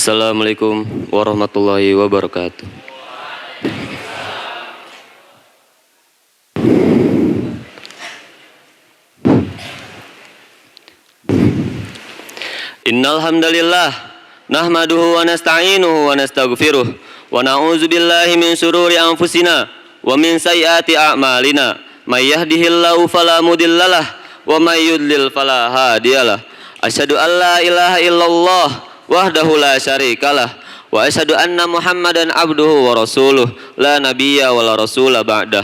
Assalamualaikum warahmatullahi wabarakatuh. Innal hamdalillah nahmaduhu wa nasta'inuhu wa nastaghfiruh wa na'udzu billahi min shururi anfusina wa min sayyiati a'malina. May yahdihillahu fala mudhillalah wa may yudlil fala hadiyalah. Asyhadu an la ilaha illallah wahdahu la syarikalah wa asyhadu anna Muhammadan abduhu wa rasuluh la nabiyya wa la rasula ba'dah.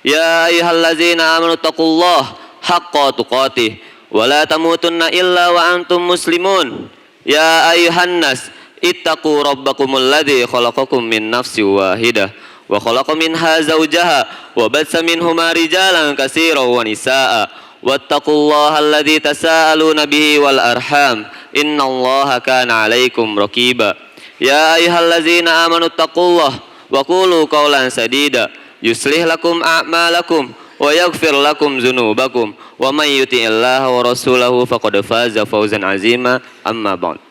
Ya ayyuhallazina amanu taqullaha haqqa tuqatih wa la tamutunna illa wa antum muslimun. Ya ayyuhan nas ittaqu rabbakumul ladzi khalaqakum min nafsin wahidah wa khalaqa minha zawjaha wa batsa minhuma rijalan katsiran wa nisaa'a wattaqullaha alladzi tasaaluna bihi wal arham innallaha kana 'alaikum raqiba. Ya ayyuhallazina amanu taqullaha wa qulu qawlan sadida yuslih lakum a'malakum wa yaghfir lakum dzunubakum wa may yuti'illaha wa rasulahu faqad faza fawzan 'azima. Amma ba'd.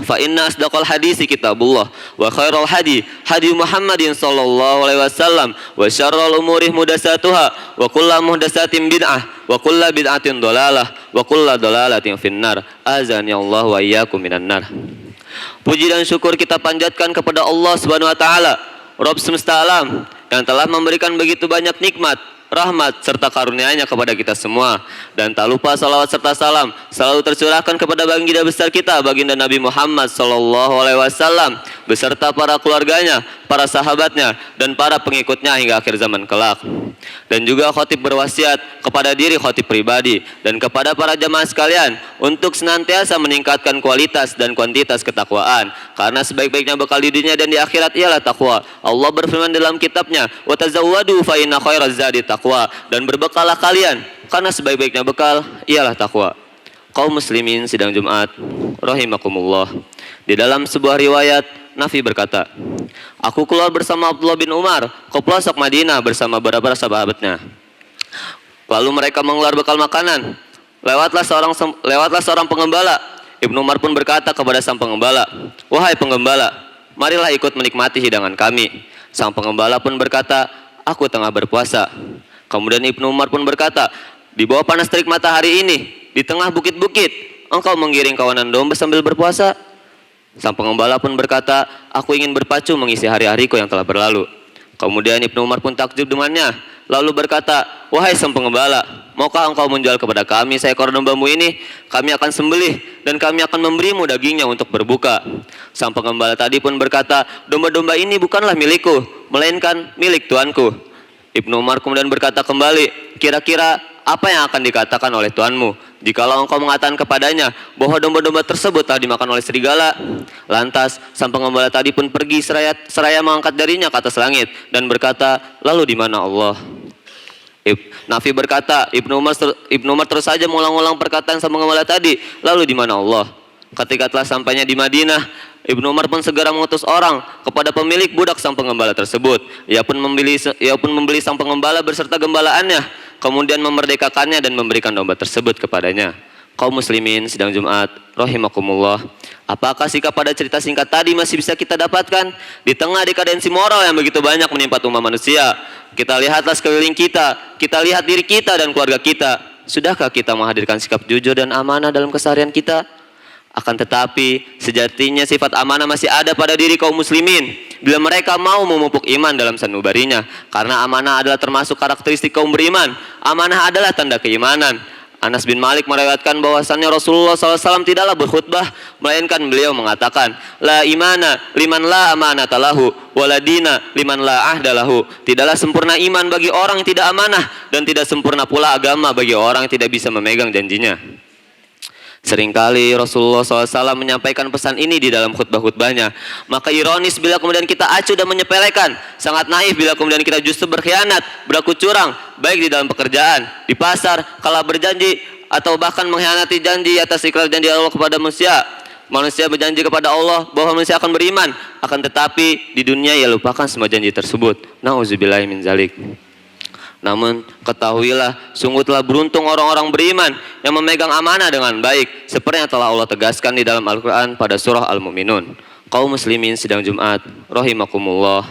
Fa inna asdaqal hadisi kitabullah wa khairal hadi hadi Muhammadin sallallahu alaihi wasallam wa syarrul umuri muhdatsatuha wa kullu muhdatsatin bid'ah wa kullu bid'atin dhalalah wa kullu dhalalatin finnar. Azani Allah wa iyyakum minan nar. Puji dan syukur kita panjatkan kepada Allah Subhanahu wa taala, Rabb semesta alam, yang telah memberikan begitu banyak nikmat, rahmat serta karunia-Nya kepada kita semua. Dan tak lupa salawat serta salam selalu tercurahkan kepada baginda besar kita, baginda Nabi Muhammad sallallahu alaihi wasallam beserta para keluarganya, para sahabatnya dan para pengikutnya hingga akhir zaman kelak. Dan juga khatib berwasiat kepada diri khatib pribadi dan kepada para jamaah sekalian untuk senantiasa meningkatkan kualitas dan kuantitas ketakwaan, karena sebaik-baiknya bekal di dunia dan di akhirat ialah takwa. Allah berfirman dalam kitabnya, wa tazawwadu fa inna khairaz zadi taqwa, dan berbekallah kalian karena sebaik-baiknya bekal ialah takwa. Kaum muslimin sidang Jumat rahimakumullah. Di dalam sebuah riwayat Nafi berkata, aku keluar bersama Abdullah bin Umar ke pelosok Madinah bersama beberapa sahabatnya. Lalu mereka mengeluarkan bekal makanan. Lewatlah seorang pengembala. Ibnu Umar pun berkata kepada sang pengembala, wahai pengembala, marilah ikut menikmati hidangan kami. Sang pengembala pun berkata, aku tengah berpuasa. Kemudian Ibnu Umar pun berkata, di bawah panas terik matahari ini, di tengah bukit-bukit, engkau menggiring kawanan domba sambil berpuasa. Sang pengembala pun berkata, aku ingin berpacu mengisi hari-hariku yang telah berlalu. Kemudian Ibnu Umar pun takjub dengannya, lalu berkata, wahai sang pengembala, maukah engkau menjual kepada kami seekor dombamu ini? Kami akan sembelih dan kami akan memberimu dagingnya untuk berbuka. Sang pengembala tadi pun berkata, domba-domba ini bukanlah milikku, melainkan milik tuanku. Ibnu Umar kemudian berkata kembali, kira-kira apa yang akan dikatakan oleh tuanmu jikalau engkau mengatakan kepadanya bahwa domba-domba tersebut telah dimakan oleh serigala? Lantas sang pengembala tadi pun pergi seraya mengangkat jarinya ke atas langit dan berkata, lalu di mana Allah? Nafi berkata, Ibnu Umar terus saja mengulang-ulang perkataan sang pengembala tadi, lalu di mana Allah? Ketika telah sampainya di Madinah, Ibnu Umar pun segera mengutus orang kepada pemilik budak sang pengembala tersebut. Ia pun membeli sang pengembala beserta gembalaannya, kemudian memerdekakannya dan memberikan domba tersebut kepadanya. Kaum muslimin sidang Jumat rahimakumullah, apakah sikap pada cerita singkat tadi masih bisa kita dapatkan di tengah dekadensi moral yang begitu banyak menimpa umat manusia? Kita lihatlah sekeliling kita lihat diri kita dan keluarga kita. Sudahkah kita menghadirkan sikap jujur dan amanah dalam keseharian kita? Akan tetapi sejatinya sifat amanah masih ada pada diri kaum muslimin bila mereka mau memupuk iman dalam sanubarinya, karena amanah adalah termasuk karakteristik kaum beriman. Amanah adalah tanda keimanan. Anas bin Malik meriwayatkan bahwasannya Rasulullah SAW tidaklah berkhutbah, melainkan beliau mengatakan, la imana liman la amanata lahu, wala dina liman la ahda lahu. Tidaklah sempurna iman bagi orang yang tidak amanah, dan tidak sempurna pula agama bagi orang yang tidak bisa memegang janjinya. Seringkali Rasulullah SAW menyampaikan pesan ini di dalam khutbah-khutbahnya. Maka ironis bila kemudian kita acuh dan menyepelekan, sangat naif bila kemudian kita justru berkhianat, berlaku curang, baik di dalam pekerjaan, di pasar, kala berjanji, atau bahkan mengkhianati janji atas ikrar janji Allah kepada manusia. Manusia berjanji kepada Allah bahwa manusia akan beriman, akan tetapi di dunia ia lupakan semua janji tersebut. Nauzubillahi min zalik. Namun ketahuilah, sungguh telah beruntung orang-orang beriman yang memegang amanah dengan baik, seperti yang telah Allah tegaskan di dalam Al-Quran pada surah Al-Mu'minun. Kaum muslimin sidang Jumat rahimakumullah.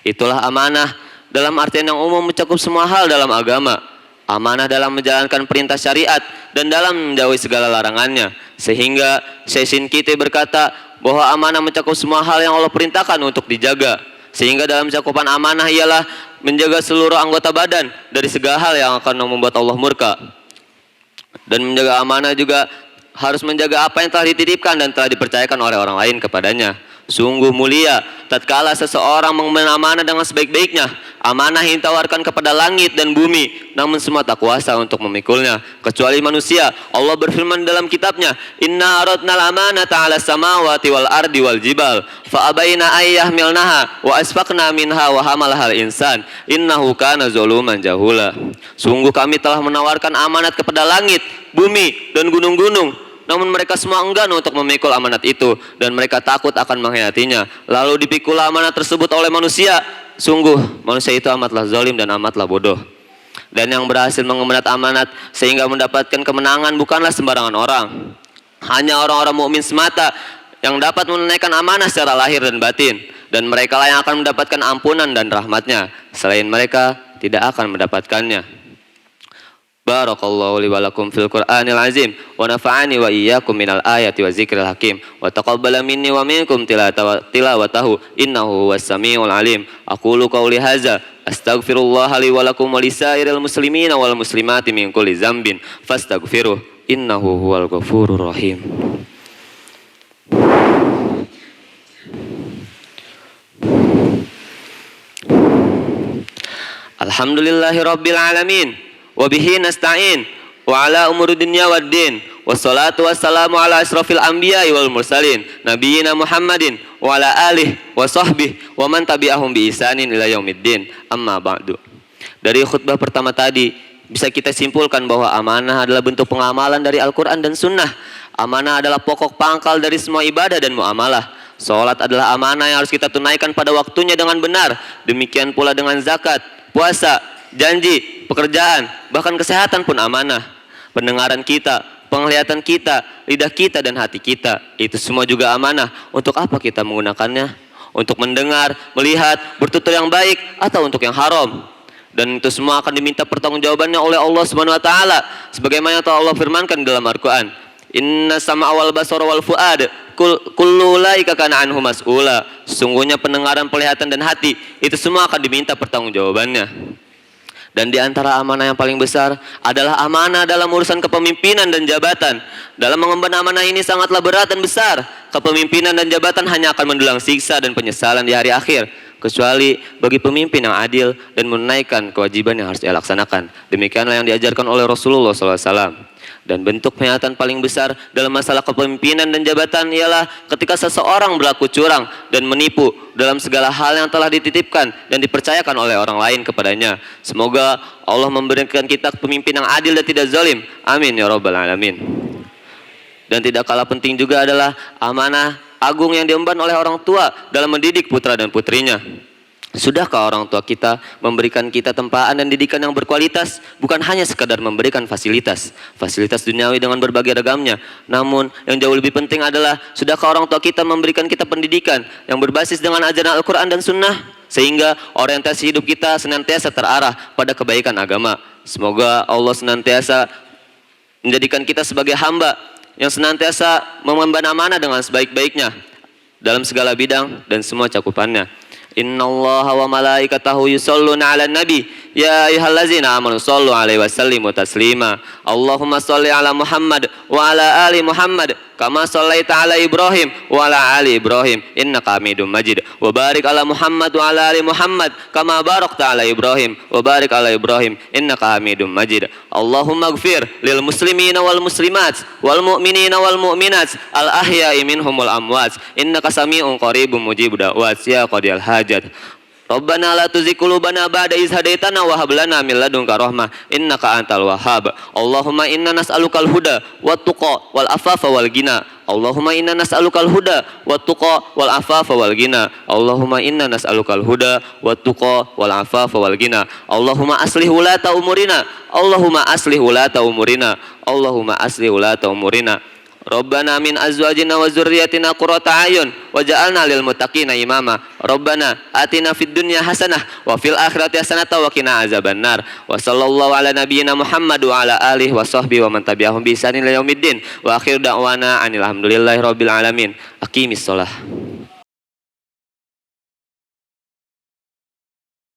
Itulah amanah dalam artian yang umum mencakup semua hal dalam agama. Amanah dalam menjalankan perintah syariat dan dalam menjauhi segala larangannya. Sehingga Syekh Shinqiti berkata bahwa amanah mencakup semua hal yang Allah perintahkan untuk dijaga. Sehingga dalam cakupan amanah ialah menjaga seluruh anggota badan dari segala hal yang akan membuat Allah murka. Dan menjaga amanah juga harus menjaga apa yang telah dititipkan dan telah dipercayakan oleh orang lain kepadanya. Sungguh mulia tatkala seseorang mengemban amanah dengan sebaik-baiknya. Amanah yang ditawarkan kepada langit dan bumi, namun semua tak kuasa untuk memikulnya kecuali manusia. Allah berfirman dalam kitabnya, "Inna aradnal amanata 'alas samawati wal ardi wal jibal, fa abaina ayyahmilnaha wa asfaqna minha wa hamalahal insan, innahu kana zaluman jahula." Sungguh kami telah menawarkan amanat kepada langit, bumi, dan gunung-gunung, namun mereka semua enggan untuk memikul amanat itu dan mereka takut akan mengkhianatinya. Lalu dipikul amanat tersebut oleh manusia. Sungguh manusia itu amatlah zalim dan amatlah bodoh. Dan yang berhasil mengemban amanat sehingga mendapatkan kemenangan bukanlah sembarangan orang. Hanya orang-orang mukmin semata yang dapat menunaikan amanah secara lahir dan batin, dan mereka lah yang akan mendapatkan ampunan dan rahmatnya. Selain mereka tidak akan mendapatkannya. Barakallahu li wa lakum fil Qur'anil azim wa nafa'ani wa iyyakum minal ayati wa zikril hakim wa taqabbala minni wa minkum tilawatahu innahu huwas samiul alim. Aqulu qawli hadza astaghfirullah li wa lakum wa lisairil muslimina wal muslimati min kulli dzambin fastaghfiruh innahu huwal ghafurur rahim. Alhamdulillahi rabbil alamin. Wabihi nasta'in wa ala umuri dunya waddin wassalatu wassalamu ala asrafil anbiya'i wal mursalin nabiyina Muhammadin wa ala alihi wa sahbihi wa man tabi'ahum bi ihsanin ila yaumiddin. Amma ba'du. Dari khutbah pertama tadi bisa kita simpulkan bahwa amanah adalah bentuk pengamalan dari Al-Quran dan Sunnah. Amanah adalah pokok pangkal dari semua ibadah dan muamalah. Salat adalah amanah yang harus kita tunaikan pada waktunya dengan benar. Demikian pula dengan zakat, puasa, janji, pekerjaan, bahkan kesehatan pun amanah. Pendengaran kita, penglihatan kita, lidah kita dan hati kita, itu semua juga amanah. Untuk apa kita menggunakannya? Untuk mendengar, melihat, bertutur yang baik atau untuk yang haram? Dan itu semua akan diminta pertanggungjawabannya oleh Allah Subhanahu wa taala. Sebagaimana Allah firmankan dalam Al-Qur'an, "Inna sam'a wal basara wal fuad kullu ulaika kana anhu mas'ula." Sesungguhnya pendengaran, penglihatan dan hati itu semua akan diminta pertanggungjawabannya. Dan di antara amanah yang paling besar adalah amanah dalam urusan kepemimpinan dan jabatan. Dalam mengemban amanah ini sangatlah berat dan besar. Kepemimpinan dan jabatan hanya akan mendulang siksa dan penyesalan di hari akhir, kecuali bagi pemimpin yang adil dan menunaikan kewajiban yang harus dia laksanakan. Demikianlah yang diajarkan oleh Rasulullah SAW. Dan bentuk pengkhianatan paling besar dalam masalah kepemimpinan dan jabatan ialah ketika seseorang berlaku curang dan menipu dalam segala hal yang telah dititipkan dan dipercayakan oleh orang lain kepadanya. Semoga Allah memberikan kita pemimpin yang adil dan tidak zalim. Amin ya rabbal alamin. Dan tidak kalah penting juga adalah amanah agung yang diemban oleh orang tua dalam mendidik putra dan putrinya. Sudahkah orang tua kita memberikan kita tempaan dan didikan yang berkualitas, bukan hanya sekadar memberikan fasilitas duniawi dengan berbagai ragamnya, namun yang jauh lebih penting adalah sudahkah orang tua kita memberikan kita pendidikan yang berbasis dengan ajaran Al-Quran dan Sunnah, sehingga orientasi hidup kita senantiasa terarah pada kebaikan agama. Semoga Allah senantiasa menjadikan kita sebagai hamba yang senantiasa mengemban amanah dengan sebaik-baiknya dalam segala bidang dan semua cakupannya. Innallaha wa malaikatahu yusholluna 'alan nabi ya ayyuhallazina amanu shollu 'alaihi wasallimu taslima. Allahumma sholli 'ala Muhammad wa 'ala ali Muhammad kama shallaita 'ala Ibrahim wa 'ala ali Ibrahim innaka Hamidum Majid. Wa barik 'ala Muhammad wa 'ala ali Muhammad kama barakta 'ala Ibrahim wa barik 'ala Ibrahim innaka Hamidum Majid. Allahumma ighfir lil muslimina wal muslimat wal mu'minina wal mu'minat al ahya'i minhum wal amwat innaka sami'un qaribun mujibud da'wat ya qadiyal hajat. Rabbana la tuzigh qulubana ba'da idh hadaitana wa hab lana min ladunka rahmah innaka antal wahhab. Allahumma inna nas'alukal huda wat tuqa wal afafa wal ghina. Allahumma inna nas'alukal huda wat tuqa wal afafa wal ghina. Allahumma inna nas'alukal huda wat tuqa wal afafa wal ghina. Allahumma aslih wulata umurina. Allahumma aslih wulata umurina. Allahumma aslih wulata umurina. Rabbana min azwajina wa dzurriyyatina qurrata a'yun waj'alna lil muttaqina imama. Rabbana atina fid dunya hasanah wa fil akhirati hasanah wa qina azabannar. Wa sallallahu ala nabiyyina Muhammad wa ala alihi wa sahbihi wa man tabi'ahum bi ihsanin ila yaumiddin. Wa akhiru da'wana anil hamdulillahi rabbil alamin. Aqimis shalah.